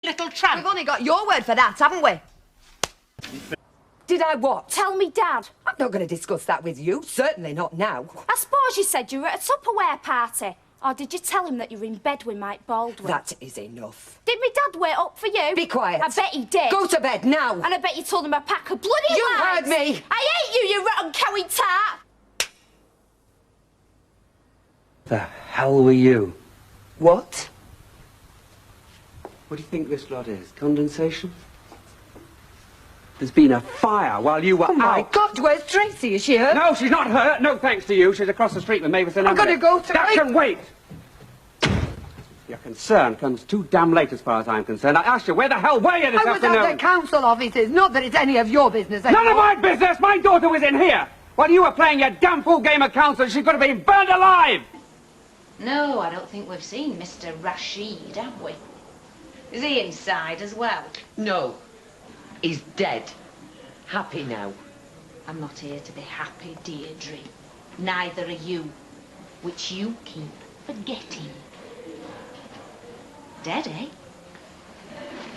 little tramp. We've only got your word for that, haven't we? Did I what? Tell me, Dad. I'm not going to discuss that with you. Certainly not now. I suppose you said you were at a Tupperware party. Or did you tell him that you were in bed with Mike Baldwin? That is enough. Did me Dad wait up for you? Be quiet. I bet he did. Go to bed now. And I bet you told him a pack of bloody You lies. heard me. I hate you, you rotten cowie tart. The hell were you? What? What do you think this lot is? Condensation? There's been a fire while you were Oh, my out. God, where's Tracy? Is she hurt? No, she's not hurt. No thanks to you. She's across the street with Mavis and I'm going to go to... That can wait. Your concern comes too damn late as far as I'm concerned. I asked you, where the hell were you this I was afternoon? at the council offices. Not that it's any of your business anymore. None of my business! My daughter was in here! While you were playing your damn fool game of council, she could have been burned alive! No, I don't think we've seen Mr. Rachid, have we? Is he inside as well? No. He's dead. Happy now. I'm not here to be happy, Deirdre. Neither are you. Which you keep forgetting. Dead, eh?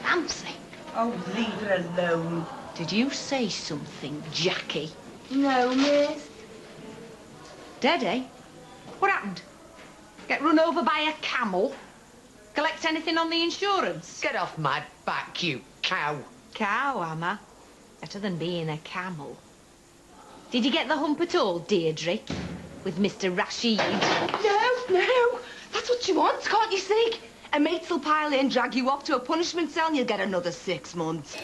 Fancy. Oh, leave her alone. Did you say something, Jackie? No, miss. Dead, eh? What happened? Get run over by a camel? Collect anything on the insurance? Get off my back, you cow. Cow, am I? Better than being a camel. Did you get the hump at all, Deirdre? With Mr. Rachid? No. That's what you want, can't you see? A mates'll pile in, drag you off to a punishment cell, and you'll get another 6 months.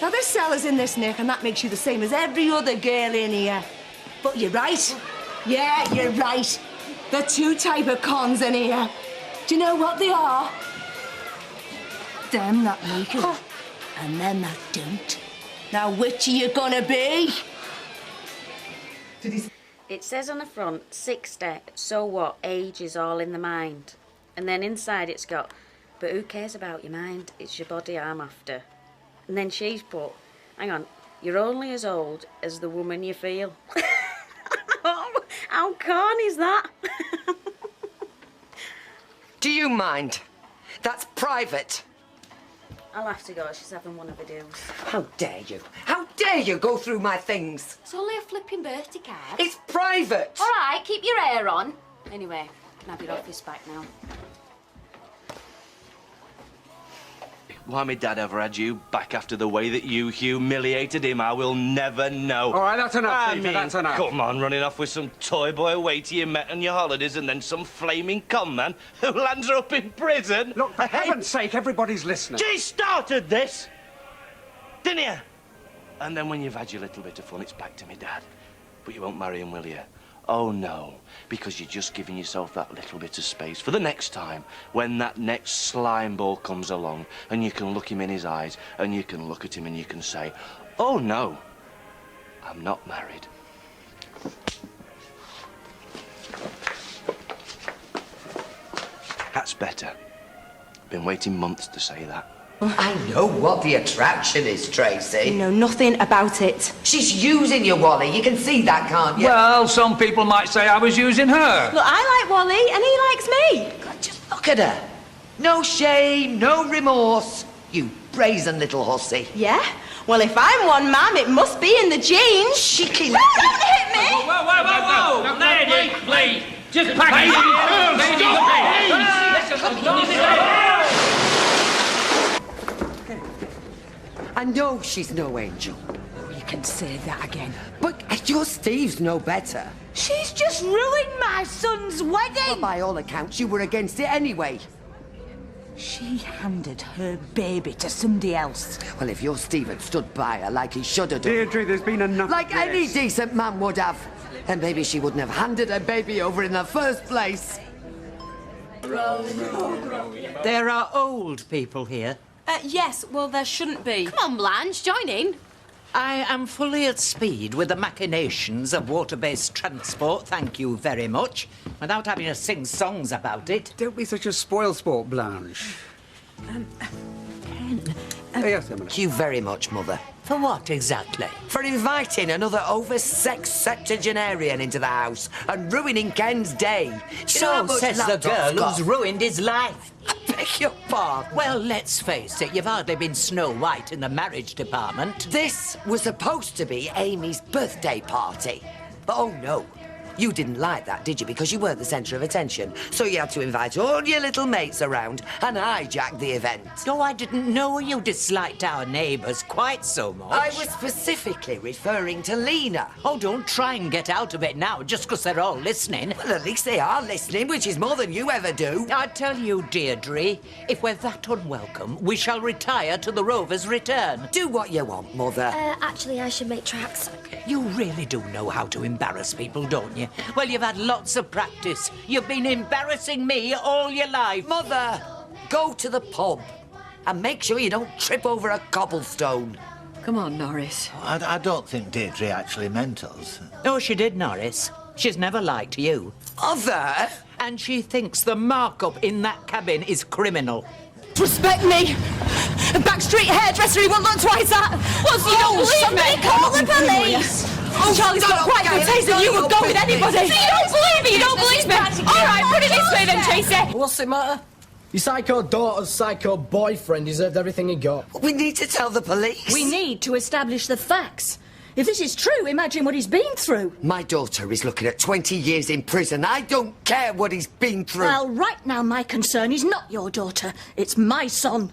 Now, this cell is in this, Nick, and that makes you the same as every other girl in here. But you're right. Yeah, you're right. The 2 type of cons in here. Do you know what they are? Them that make it, and them that don't. Now, which are you gonna be? It says on the front, 60, so what, age is all in the mind. And then inside it's got, but who cares about your mind? It's your body I'm after. And then she's put, hang on, you're only as old as the woman you feel. How corny is that? Do you mind? That's private. I'll have to go, she's having one of her do's. How dare you? How dare you go through my things? It's only a flipping birthday card. It's private. All right, keep your hair on. Anyway, can have your office back now. Why my dad ever had you back after the way that you humiliated him, I will never know. All right, that's enough, Peter, that's enough. Come on, running off with some toy boy waiter you met on your holidays and then some flaming con man who lands her up in prison. Look, for heaven's sake, everybody's listening. She started this, didn't you? And then when you've had your little bit of fun, it's back to me dad. But you won't marry him, will you? Oh, no, because you're just giving yourself that little bit of space for the next time, when that next slime ball comes along, and you can look him in his eyes, and you can look at him and you can say, oh, no, I'm not married. That's better. Been waiting months to say that. I know what the attraction is, Tracy. You know nothing about it. She's using you, Wally. You can see that, can't you? Well, some people might say I was using her. Look, I like Wally, and he likes me. God, just look at her. No shame, no remorse. You brazen little hussy. Yeah? Well, if I'm one, ma'am, it must be in the jeans. Cheeky No, don't hit me! Whoa! Lady, please, just pack it I know she's no angel. Oh, you can say that again. But your Steve's no better. She's just ruined my son's wedding. Well, by all accounts, you were against it anyway. She handed her baby to somebody else. Well, if your Steve had stood by her like he should have done... Deirdre, there's been enough like of this. any decent man would have, then maybe she wouldn't have handed her baby over in the first place. There are old people here. Yes, well, there shouldn't be. Come on, Blanche, join in. I am fully at speed with the machinations of water-based transport, thank you very much, without having to sing songs about it. Don't be such a spoil-sport, Blanche. Yes, Emily. Thank you very much, Mother. For what, exactly? For inviting another over-sexed septuagenarian into the house and ruining Ken's day. Do you know how So much says the laptop's girl cost? who's ruined his life. I beg your pardon. Well, let's face it, you've hardly been Snow White in the marriage department. This was supposed to be Amy's birthday party. But oh no, you didn't like that, did you? Because you weren't the centre of attention. So you had to invite all your little mates around and hijack the event. No, I didn't know you disliked our neighbours quite so much. I was specifically referring to Lena. Oh, don't try and get out of it now, just 'cause they're all listening. Well, at least they are listening, which is more than you ever do. I tell you, Deirdre, if we're that unwelcome, we shall retire to the Rover's return. Do what you want, Mother. Actually, I should make tracks. You really do know how to embarrass people, don't you? Well, you've had lots of practice. You've been embarrassing me all your life. Mother, go to the pub and make sure you don't trip over a cobblestone. Come on, Norris. I don't think Deirdre actually meant us. Oh, she did, Norris. She's never liked you. Mother? And she thinks the markup in that cabin is criminal. Respect me! A backstreet hairdresser he won't look twice at! What's you don't believe me? Call the police! Charlie's got quite good taste and you would go with anybody! So you don't believe me? You don't believe me? Alright, put it this way then, Tracy! What's the matter? Your psycho daughter's psycho boyfriend deserved everything he got. We need to tell the police. We need to establish the facts. If this is true, imagine what he's been through. My daughter is looking at 20 years in prison. I don't care what he's been through. Well, right now my concern is not your daughter. It's my son.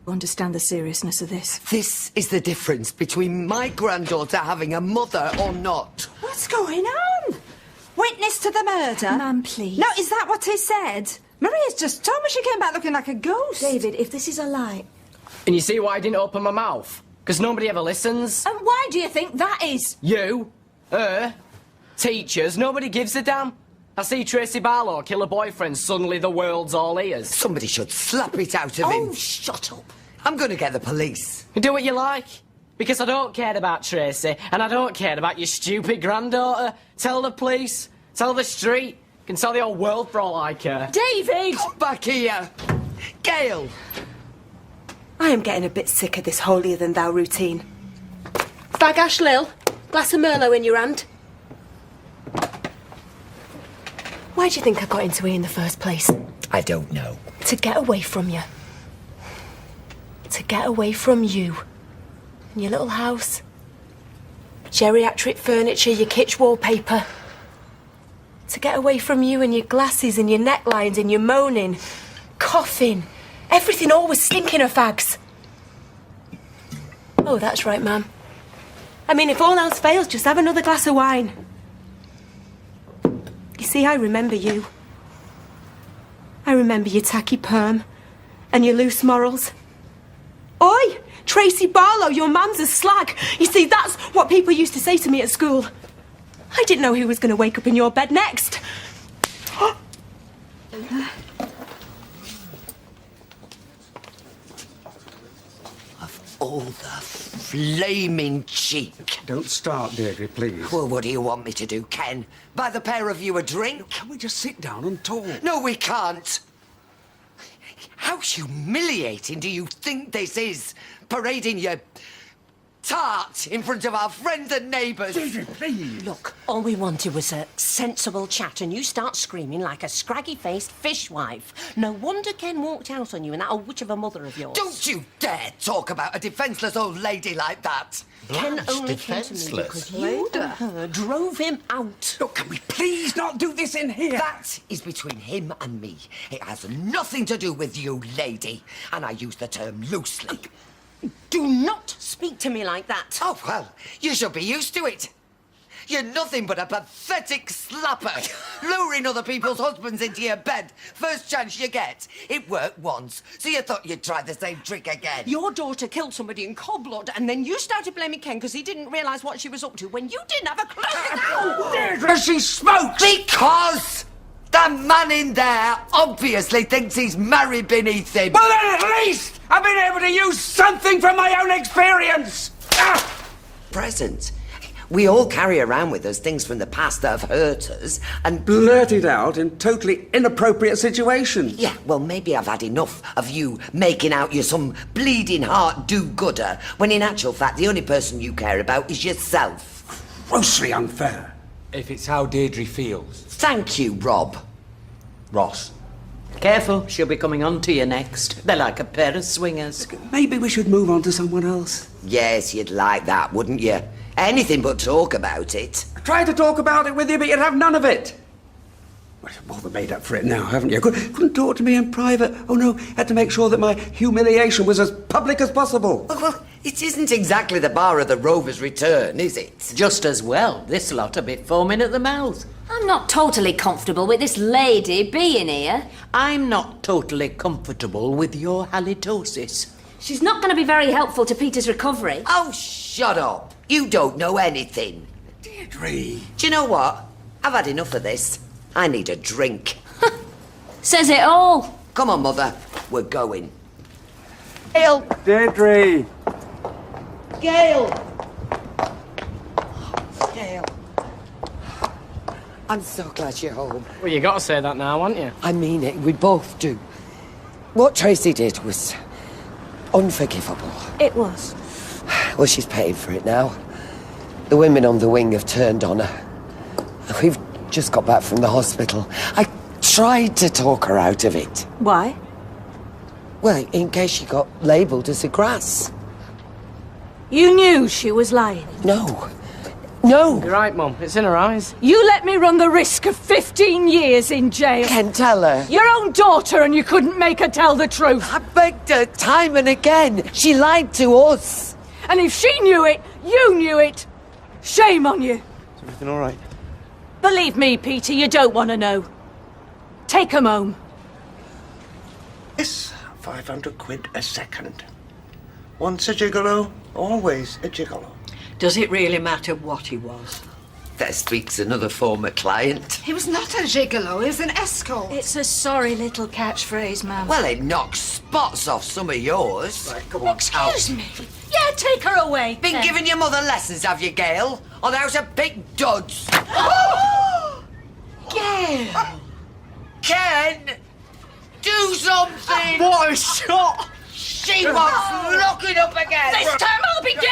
You understand the seriousness of this? This is the difference between my granddaughter having a mother or not. What's going on? Witness to the murder? Ma'am, please. No, is that what he said? Maria's just told me she came back looking like a ghost. David, if this is a lie... And you see why I didn't open my mouth? Because nobody ever listens. And why do you think that is? You, her, teachers, nobody gives a damn. I see Tracy Barlow kill a boyfriend, suddenly the world's all ears. Somebody should slap it out of him. Oh, shut up. I'm going to get the police. You do what you like. Because I don't care about Tracy, and I don't care about your stupid granddaughter. Tell the police, tell the street, can tell the whole world for all I care. David! Come back here. Gail! I am getting a bit sick of this holier-than-thou routine. Fag Ash Lil, glass of Merlot in your hand. Why do you think I got into here in the first place? I don't know. To get away from you. To get away from you. And your little house. Geriatric furniture, your kitsch wallpaper. To get away from you and your glasses and your necklines and your moaning. Coughing. Everything always stinking of fags. Oh, that's right, ma'am. I mean, if all else fails, just have another glass of wine. You see, I remember you. I remember your tacky perm and your loose morals. Oi! Tracy Barlow, your man's a slag. You see, that's what people used to say to me at school. I didn't know who was going to wake up in your bed next. All the flaming cheek. Don't start, Deirdre, please. Well, what do you want me to do, Ken? Buy the pair of you a drink? Can we just sit down and talk? No, we can't. How humiliating do you think this is? Parading your tart in front of our friends and neighbours. Deirdre, please. Look, all we wanted was a sensible chat, and you start screaming like a scraggy-faced fishwife. No wonder Ken walked out on you and that old witch of a mother of yours. Don't you dare talk about a defenceless old lady like that. Ken only came to me because you and her drove him out. Look, can we please not do this in here? That is between him and me. It has nothing to do with you, lady. And I use the term loosely. Do not speak to me like that. Oh, well, you should be used to it. You're nothing but a pathetic slapper, luring other people's husbands into your bed. First chance you get. It worked once, so you thought you'd try the same trick again. Your daughter killed somebody in cold blood, and then you started blaming Ken because he didn't realise what she was up to when you didn't have a clue. Deirdre, she smokes! Because the man in there obviously thinks he's married beneath him. Well, then at least I've been able to use something from my own experience. Present. We all carry around with us things from the past that have hurt us and blurt it out in totally inappropriate situations. Yeah, well, maybe I've had enough of you making out you're some bleeding heart do-gooder, when in actual fact the only person you care about is yourself. Grossly unfair. If it's how Deirdre feels. Thank you, Rob. Ross. Careful, she'll be coming on to you next. They're like a pair of swingers. Maybe we should move on to someone else. Yes, you'd like that, wouldn't you? Anything but talk about it. I tried to talk about it with you, but you'd have none of it. Well, you've more than made up for it now, haven't you? Couldn't talk to me in private. Oh, no, had to make sure that my humiliation was as public as possible. Well, it isn't exactly the bar of the Rover's return, is it? Just as well. This lot a bit foaming at the mouth. I'm not totally comfortable with this lady being here. I'm not totally comfortable with your halitosis. She's not going to be very helpful to Peter's recovery. Oh, shut up. You don't know anything. Deirdre. Do you know what? I've had enough of this. I need a drink. Says it all. Come on, Mother. We're going. Gail! Deirdre! Gail! Gail. I'm so glad you're home. Well, you got to say that now, haven't you? I mean it. We both do. What Tracy did was unforgivable. It was. Well, she's paying for it now. The women on the wing have turned on her. We've just got back from the hospital. I tried to talk her out of it. Why? Well, in case she got labelled as a grass. You knew she was lying. No. No. You're right, Mum. It's in her eyes. You let me run the risk of 15 years in jail. Ken, tell her. Your own daughter, and you couldn't make her tell the truth. I begged her time and again. She lied to us. And if she knew it, you knew it. Shame on you. Is everything all right? Believe me, Peter, you don't want to know. Take 'em home. It's 500 quid a second. Once a gigolo, always a gigolo. Does it really matter what he was? There speaks another former client. He was not a gigolo, he was an escort. It's a sorry little catchphrase, ma'am. Well, it knocks spots off some of yours. Right, come on. Excuse me. Yeah, take her away. Been giving your mother lessons, have you, Gail? On how to pick duds? Gail! Ken! Do something! What a shot! She was looking up again! This time I'll be guilty!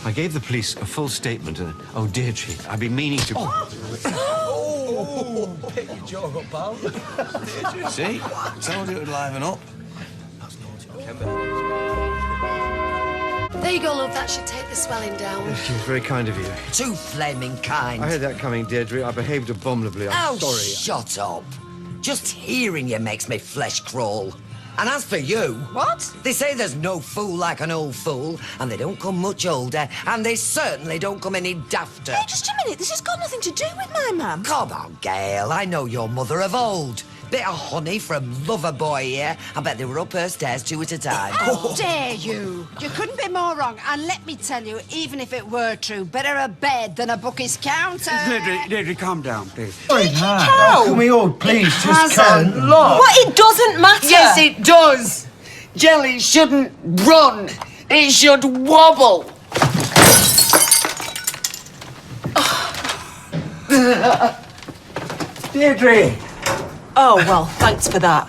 I gave the police a full statement and... Oh, Deirdre, I've been meaning to... Pick your jaw up, pal. See? Told you it would liven up. There you go, love. That should take the swelling down. Thank you, very kind of you. Too flaming kind. I heard that coming, Deirdre. I behaved abominably. I'm sorry. Shut up. Just hearing you makes me flesh crawl. And as for you... What? They say there's no fool like an old fool, and they don't come much older, and they certainly don't come any dafter. Hey, just a minute. This has got nothing to do with my mum. Come on, Gail. I know your mother of old. Bit of honey from Loverboy here. I bet they were up her stairs 2 at a time. How dare you? You couldn't be more wrong. And let me tell you, even if it were true, better a bed than a bookie's counter. Deirdre, calm down, please. How? Can we all please just Hasn't calm? lost. What? It doesn't matter. Yes, it does. Jelly shouldn't run. It should wobble. Deirdre! Oh, well, thanks for that.